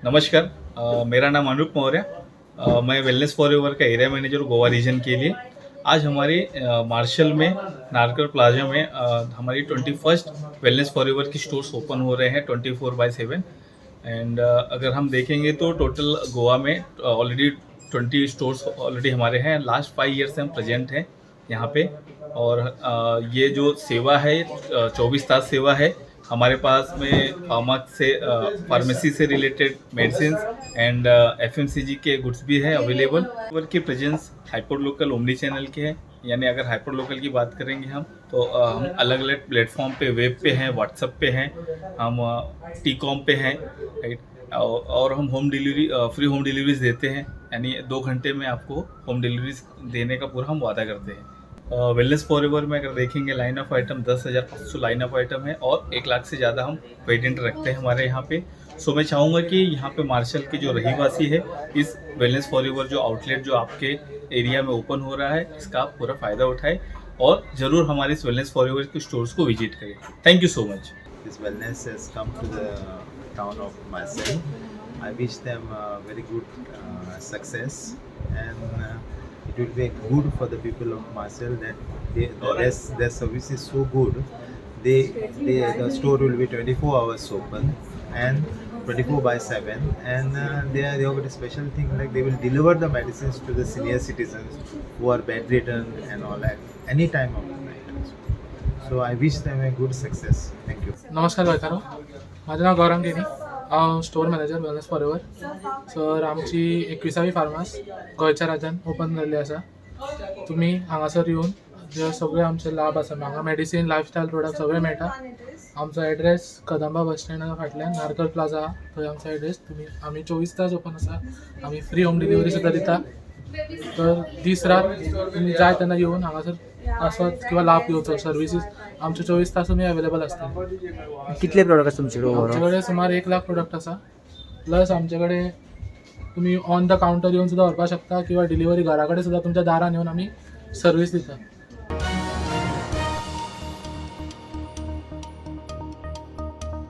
नमस्कार। मेरा नाम अनुप मौर्य। मैं वेलनेस फॉर एवर का एरिया मैनेजर गोवा रीजन के लिए। आज हमारे मार्शल में नारकर प्लाजा में हमारी 21st वेलनेस फॉर एवर की स्टोर्स ओपन हो रहे हैं 24/7। एंड अगर हम देखेंगे तो टोटल गोवा में ऑलरेडी 20 स्टोर्स ऑलरेडी हमारे हैं। लास्ट 5 ईयर से हम प्रेजेंट हैं यहाँ पे। और ये जो सेवा है 24 तास सेवा है। हमारे पास में फार्मेसी से रिलेटेड मेडिसिन एंड एफएमसीजी के गुड्स भी है अवेलेबल। की presence hyper local omni channel के है। यानी अगर हाइपर लोकल की बात करेंगे हम तो हम अलग अलग प्लेटफॉर्म पे, वेब पे हैं, व्हाट्सएप पे हैं, हम टी कॉम पे हैं, राइट। और हम home delivery, free home deliveries देते हैं। यानी 2 घंटे में आपको होम डिलीवरीज देने का पूरा हम वादा करते हैं। वेलनेस फॉर एवर में अगर देखेंगे line of item 10,500 line of item है और 1 लाख से ज़्यादा हम वेरिएंट रखते हैं हमारे यहाँ पे। सो मैं चाहूँगा कि यहाँ पे मार्शल के जो रहीवासी है, इस वेलनेस फॉर एवर जो आउटलेट जो आपके एरिया में ओपन हो रहा है, इसका आप पूरा फ़ायदा उठाएं और ज़रूर हमारे इस वेलनेस फॉर एवर के स्टोर्स को विजिट करें। Thank you so much. This wellness has come to the town of Marseille. I wish them very good success, and it will be good for the people of Marseille that their service is so good. The store will be 24 hours open and 24/7, and they have got a special thing like they will deliver the medicines to the senior citizens who are bedridden and all at any time of the night. So I wish them a good success. Thank you. नमस्कार गोंयकारो, माझें नांव गौरंग केनी, हांव store manager wellness for ever. Sir आमची 21वी फार्मास गोंयच्या राज्यान open जाल्ली आसा. तुमी हांगासर येवन जे सगळे आमचे लाभ आसा, हांगा मेडिसीन, लायफस्टायल प्रोडक्ट सगळे मेळटा. आमचो एड्रेस कदंबा बस स्टँडा फाटल्यान नारकल प्लाझा, थंय आमचो एड्रेस. आमी 24 तास ओपन आसा. आमी फ्री होम डिलिव्हरी सुद्दां दिता. तर दीस रात तुमी जाय तेन्ना येवन हांगासर आस्वाद किंवा लाभ घेवचो. सर्विसीस आमचे 24 तासूय अवेलेबल असतात. कितले प्रोडक्ट आसा तुमचे कडेन? आमच्याकडे सुमार 1 लाख प्रोडक्ट आसा. प्लस आमच्याकडे तुम्ही ऑन द काउंटर येऊन सुद्धा व्हरपाक शकता किंवा डिलिव्हरी घरा कडेन सुद्धा तुमच्या दारान येऊन आम्ही सर्व्हिस दिता.